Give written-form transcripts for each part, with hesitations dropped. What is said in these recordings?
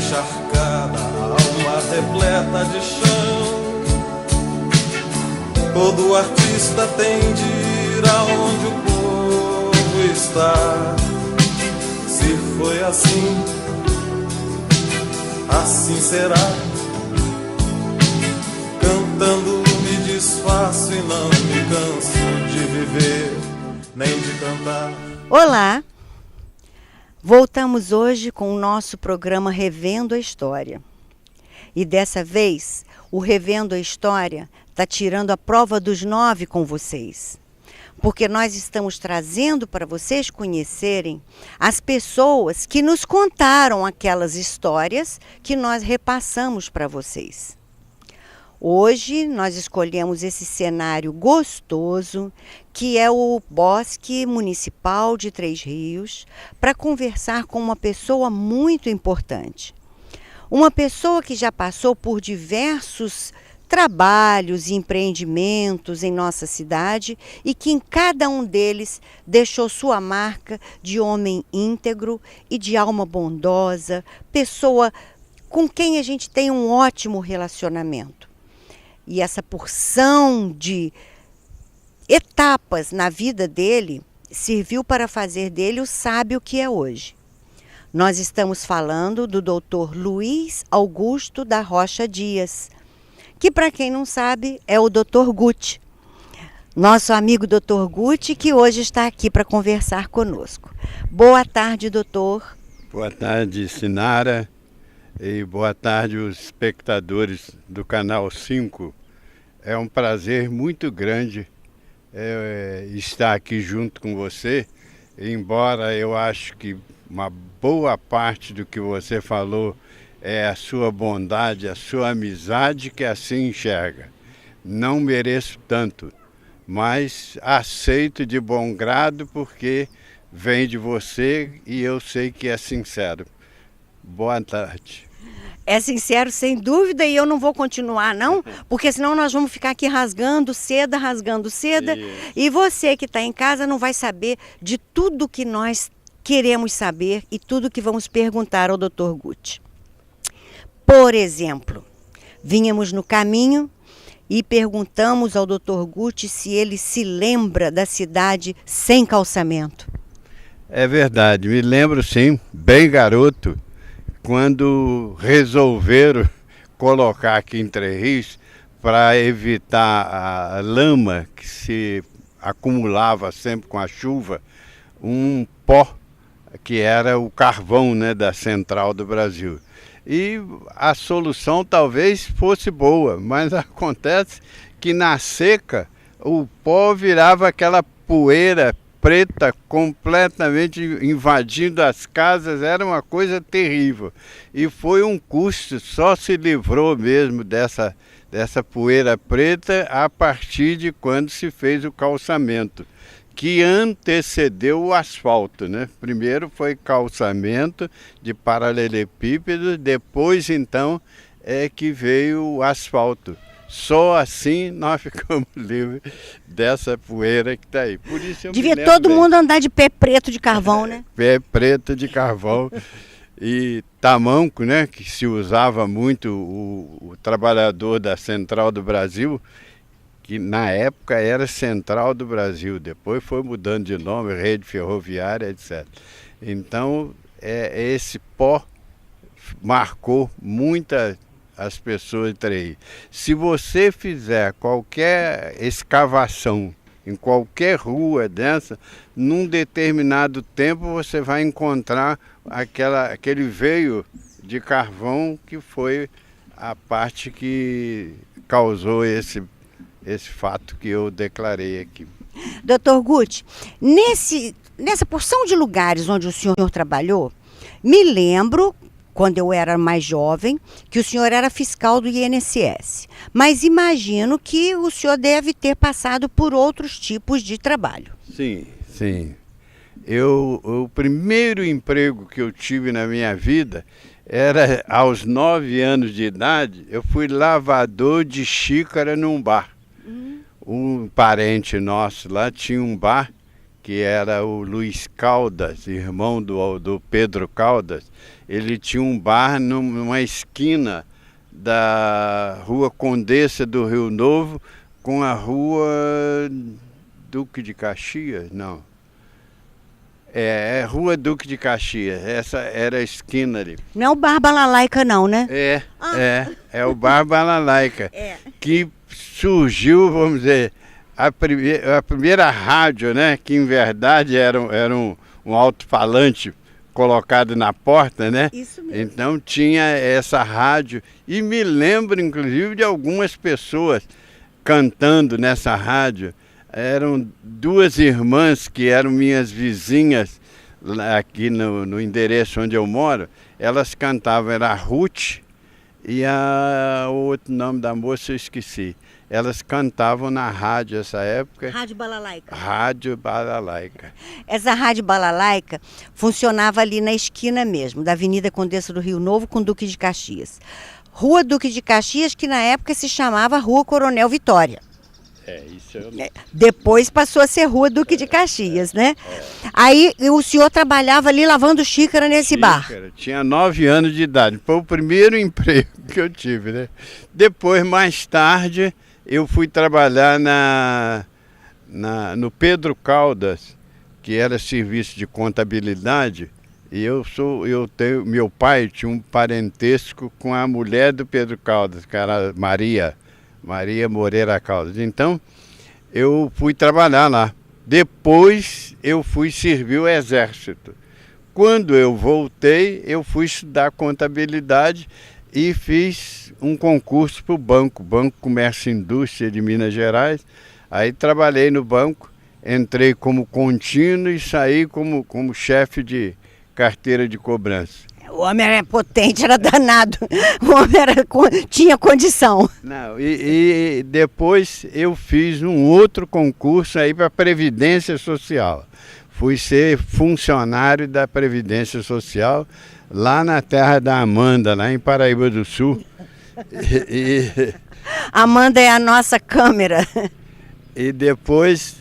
encharcada, alma repleta de chão. Todo artista tem de ir aonde o povo está. Se foi assim, assim será. Cantando me desfaço e não me canso de viver, nem de cantar. Olá! Voltamos hoje com o nosso programa Revendo a História. E dessa vez, o Revendo a História está tirando a prova dos 9 com vocês. Porque nós estamos trazendo para vocês conhecerem as pessoas que nos contaram aquelas histórias que nós repassamos para vocês. Hoje nós escolhemos esse cenário gostoso, que é o Bosque Municipal de Três Rios, para conversar com uma pessoa muito importante. Uma pessoa que já passou por diversos trabalhos e empreendimentos em nossa cidade e que em cada um deles deixou sua marca de homem íntegro e de alma bondosa, pessoa com quem a gente tem um ótimo relacionamento. E essa porção de etapas na vida dele serviu para fazer dele o sábio que é hoje. Nós estamos falando do Dr. Luiz Augusto da Rocha Dias, que para quem não sabe é o Dr. Guti, nosso amigo Dr. Guti, que hoje está aqui para conversar conosco. Boa tarde, doutor. Boa tarde, Sinara. E boa tarde, os espectadores do Canal 5. É um prazer muito grande estar aqui junto com você, embora eu acho que uma boa parte do que você falou é a sua bondade, a sua amizade que assim enxerga. Não mereço tanto, mas aceito de bom grado porque vem de você e eu sei que é sincero. Boa tarde. É sincero, sem dúvida, e eu não vou continuar, não, porque senão nós vamos ficar aqui rasgando seda, e você que está em casa não vai saber de tudo que nós queremos saber e tudo que vamos perguntar ao Dr. Guti. Por exemplo, vínhamos no caminho e perguntamos ao Dr. Guti se ele se lembra da cidade sem calçamento. É verdade, me lembro sim, bem garoto. Quando resolveram colocar aqui em Três Rios para evitar a lama que se acumulava sempre com a chuva, um pó que era o carvão, né, da Central do Brasil. E a solução talvez fosse boa, mas acontece que na seca o pó virava aquela poeira preta completamente invadindo as casas, era uma coisa terrível. E foi um custo, só se livrou mesmo dessa poeira preta a partir de quando se fez o calçamento, que antecedeu o asfalto, né? Primeiro foi calçamento de paralelepípedo, depois então é que veio o asfalto. Só assim nós ficamos livres dessa poeira que está aí. Por isso eu devia todo mundo andar de pé preto de carvão, né? Pé preto de carvão e tamanco, né? Que se usava muito o trabalhador da Central do Brasil, que na época era Central do Brasil, depois foi mudando de nome, Rede Ferroviária, etc. Então, esse pó marcou muitas as pessoas de Três Rios. Se você fizer qualquer escavação em qualquer rua dessa, num determinado tempo você vai encontrar aquele veio de carvão que foi a parte que causou esse fato que eu declarei aqui. Dr. Guti, nessa porção de lugares onde o senhor trabalhou, me lembro, quando eu era mais jovem, que o senhor era fiscal do INSS. Mas imagino que o senhor deve ter passado por outros tipos de trabalho. Sim, sim. O primeiro emprego que eu tive na minha vida era aos 9 anos de idade, eu fui lavador de xícara num bar. Um parente nosso lá tinha um bar que era o Luiz Caldas, irmão do Pedro Caldas. Ele tinha um bar numa esquina da Rua Condessa do Rio Novo com a Rua Duque de Caxias, não. É Rua Duque de Caxias, essa era a esquina ali. Não é o Bar Balalaica não, né? É o Bar Balalaica, que surgiu, vamos dizer, a primeira rádio, né, que em verdade era um alto-falante colocado na porta, né? Isso mesmo. Então tinha essa rádio, e me lembro inclusive de algumas pessoas cantando nessa rádio. Eram duas irmãs que eram minhas vizinhas aqui no endereço onde eu moro. Elas cantavam, era a Ruth e o outro nome da moça eu esqueci. Elas cantavam na rádio essa época. Rádio Balalaica. Rádio Balalaica. Essa Rádio Balalaica funcionava ali na esquina mesmo, da Avenida Condessa do Rio Novo com Duque de Caxias. Rua Duque de Caxias, que na época se chamava Rua Coronel Vitória. Isso eu... Depois passou a ser Rua Duque de Caxias, né? Aí o senhor trabalhava ali lavando xícara nesse bar. Tinha 9 anos de idade. Foi o primeiro emprego que eu tive, né? Depois, mais tarde, eu fui trabalhar no Pedro Caldas, que era serviço de contabilidade. E meu pai tinha um parentesco com a mulher do Pedro Caldas, que era Maria Moreira Caldas. Então, eu fui trabalhar lá. Depois, eu fui servir o Exército. Quando eu voltei, eu fui estudar contabilidade e fiz um concurso para o Banco Comércio e Indústria de Minas Gerais. Aí trabalhei no banco, entrei como contínuo e saí como chefe de carteira de cobrança. O homem era potente, era danado. O homem tinha condição. Não, e depois eu fiz um outro concurso aí para a Previdência Social. Fui ser funcionário da Previdência Social lá na terra da Amanda, lá em Paraíba do Sul. Amanda é a nossa câmera. E depois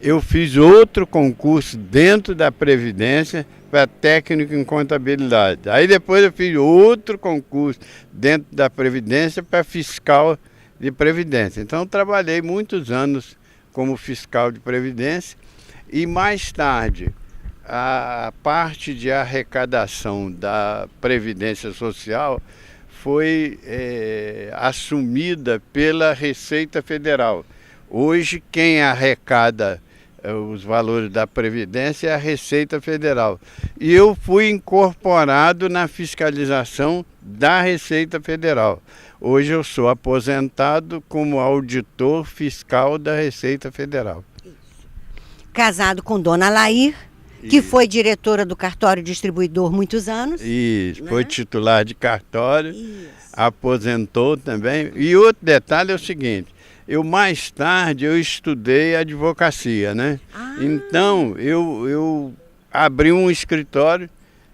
eu fiz outro concurso dentro da Previdência para técnico em contabilidade. Aí depois eu fiz outro concurso dentro da Previdência para fiscal de Previdência. Então trabalhei muitos anos como fiscal de Previdência e mais tarde a parte de arrecadação da Previdência Social foi assumida pela Receita Federal. Hoje quem arrecada os valores da Previdência é a Receita Federal. E eu fui incorporado na fiscalização da Receita Federal. Hoje eu sou aposentado como auditor fiscal da Receita Federal. Casado com Dona Lair, que foi diretora do cartório distribuidor muitos anos. Isso, né? Foi titular de cartório, aposentou também. E outro detalhe é o seguinte, mais tarde eu estudei advocacia, né? Então eu abri um escritório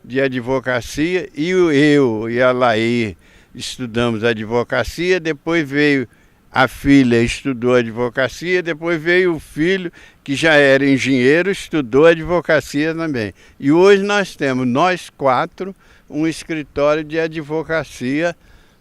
de advocacia e eu e a Laí estudamos advocacia, depois veio a filha, estudou advocacia, depois veio o filho, que já era engenheiro, estudou advocacia também. E hoje nós temos, nós 4, um escritório de advocacia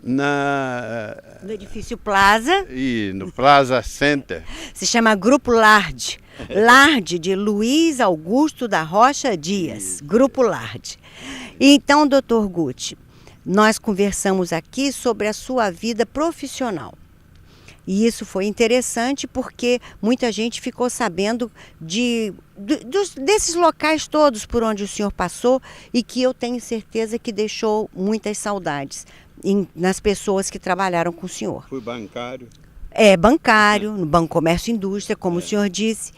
no edifício Plaza. E no Plaza Center. Se chama Grupo Lard. Lard, de Luiz Augusto da Rocha Dias. Grupo Lard. Então, doutor Guti, nós conversamos aqui sobre a sua vida profissional. E isso foi interessante porque muita gente ficou sabendo desses locais todos por onde o senhor passou e que eu tenho certeza que deixou muitas saudades nas pessoas que trabalharam com o senhor. Fui bancário. Bancário, no Banco Comércio e Indústria, como o senhor disse.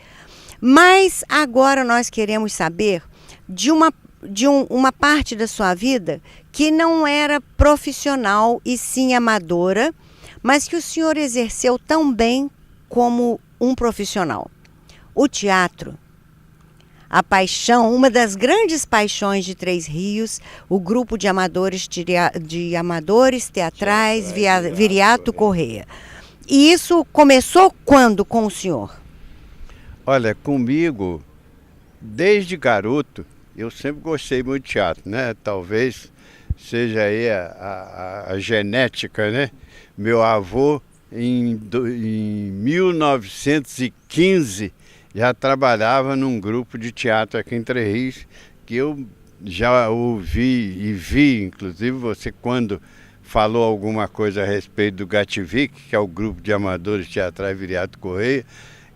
Mas agora nós queremos saber de uma parte da sua vida que não era profissional e sim amadora, mas que o senhor exerceu tão bem como um profissional. O teatro, a paixão, uma das grandes paixões de Três Rios, o grupo de amadores teatrais Viriato Correia. E isso começou quando com o senhor? Olha, comigo desde garoto, eu sempre gostei muito de teatro, né? Talvez seja aí a genética, né? Meu avô, em 1915, já trabalhava num grupo de teatro aqui em Três Rios, que eu já ouvi e vi, inclusive você quando falou alguma coisa a respeito do Gativic, que é o grupo de amadores teatrais Viriato Correia,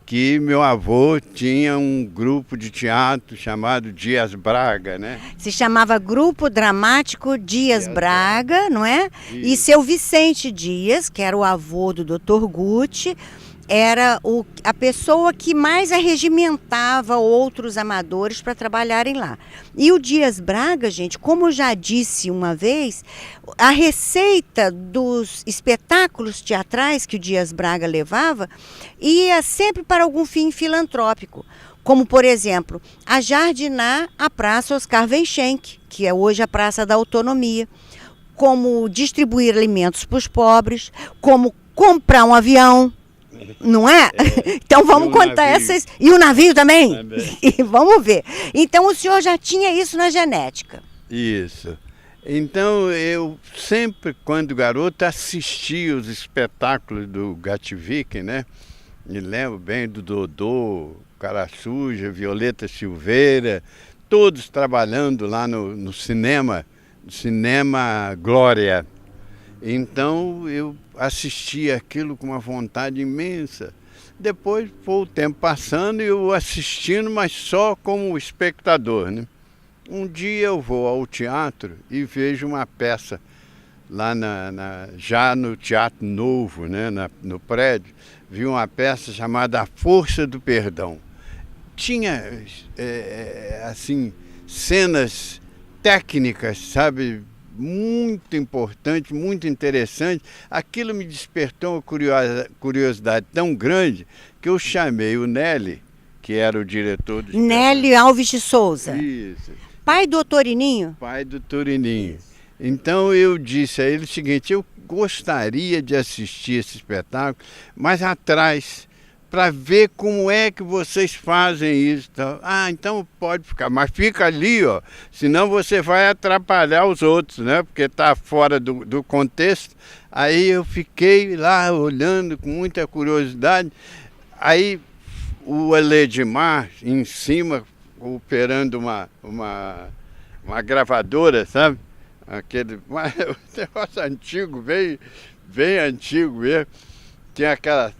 que meu avô tinha um grupo de teatro chamado Dias Braga, né? Se chamava Grupo Dramático Dias Braga, não é? Isso. E seu Vicente Dias, que era o avô do Dr. Gucci, era a pessoa que mais arregimentava outros amadores para trabalharem lá. E o Dias Braga, gente, como eu já disse uma vez, a receita dos espetáculos teatrais que o Dias Braga levava ia sempre para algum fim filantrópico. Como, por exemplo, a jardinar a Praça Oscar Wenchenck, que é hoje a Praça da Autonomia, como distribuir alimentos para os pobres, como comprar um avião. Não é? Então vamos contar essas. E o navio também? E vamos ver. Então o senhor já tinha isso na genética. Isso. Então eu sempre, quando garoto, assistia os espetáculos do Gativic, né? Me lembro bem do Dodô, Cara Suja, Violeta Silveira, todos trabalhando lá no cinema Glória. Então eu assistia aquilo com uma vontade imensa. Depois foi o tempo passando e eu assistindo, mas só como espectador, né? Um dia eu vou ao teatro e vejo uma peça lá já no Teatro Novo, né? No prédio, vi uma peça chamada A Força do Perdão. Tinha, assim, cenas técnicas, sabe? Muito importante, muito interessante. Aquilo me despertou uma curiosidade tão grande que eu chamei o Nelly, que era o diretor do Nelly Alves de Souza. Isso. Pai do Torininho? Pai do Torininho. Então eu disse a ele o seguinte: eu gostaria de assistir esse espetáculo, mas atrás, para ver como é que vocês fazem isso. Ah, então pode ficar, mas fica ali, ó, senão você vai atrapalhar os outros, né? Porque está fora do contexto. Aí eu fiquei lá olhando com muita curiosidade. Aí o Aledimar em cima, operando uma gravadora, sabe? Aquele negócio antigo, bem antigo mesmo. Tinha aquelas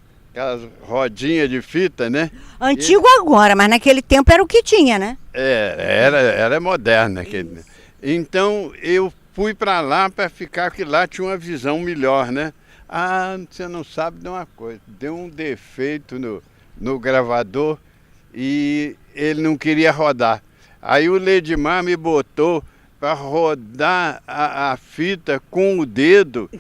rodinhas de fita, né? Antigo agora, mas naquele tempo era o que tinha, né? Era moderno aquele. Então eu fui para lá para ficar, que lá tinha uma visão melhor, né? Ah, você não sabe de uma coisa, deu um defeito no gravador e ele não queria rodar. Aí o Ledimar me botou para rodar a fita com o dedo,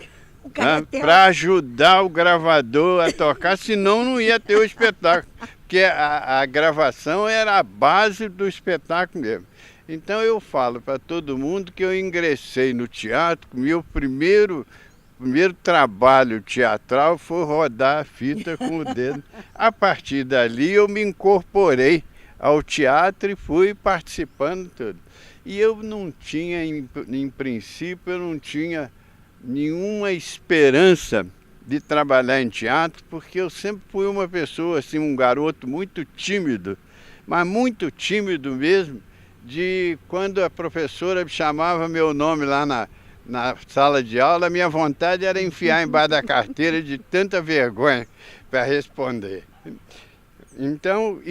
para ajudar o gravador a tocar, senão não ia ter o espetáculo, porque a gravação era a base do espetáculo mesmo. Então eu falo para todo mundo que eu ingressei no teatro, meu primeiro trabalho teatral foi rodar a fita com o dedo. A partir dali eu me incorporei ao teatro e fui participando tudo. E eu não tinha, em princípio, eu não tinha nenhuma esperança de trabalhar em teatro, porque eu sempre fui uma pessoa, assim, um garoto muito tímido, mas muito tímido mesmo, de quando a professora chamava meu nome lá na sala de aula, a minha vontade era enfiar embaixo da carteira de tanta vergonha para responder. Então,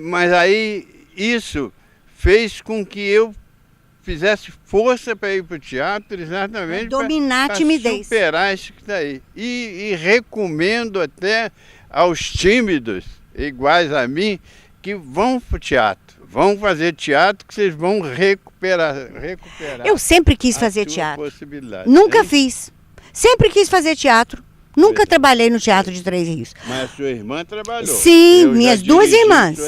mas aí isso fez com que eu fizesse força para ir para o teatro, exatamente para dominar a timidez, superar isso que está aí. E recomendo até aos tímidos, iguais a mim, que vão para o teatro. Vão fazer teatro que vocês vão recuperar. Eu sempre quis fazer teatro. Nunca fiz. Sempre quis fazer teatro. Nunca trabalhei no Teatro de Três Rios. Mas a sua irmã trabalhou? Sim, minhas duas irmãs.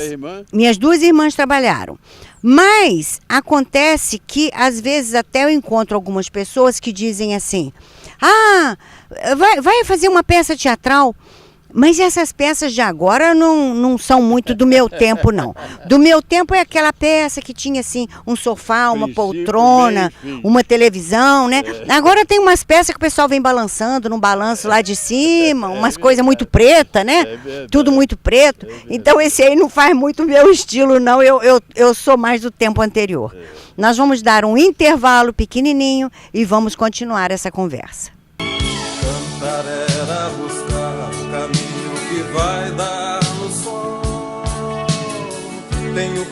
Minhas duas irmãs trabalharam. Mas acontece que, às vezes, até eu encontro algumas pessoas que dizem assim: ah, vai fazer uma peça teatral, Mas essas peças de agora não são muito do meu tempo, não. Do meu tempo é aquela peça que tinha, assim, um sofá, uma poltrona, uma televisão, né? Agora tem umas peças que o pessoal vem balançando num balanço lá de cima, umas coisas muito preta, né? Tudo muito preto. Então esse aí não faz muito o meu estilo, não. Eu sou mais do tempo anterior. Nós vamos dar um intervalo pequenininho e vamos continuar essa conversa. Cantar era buscar o caminho que vai dar no sol. Tenho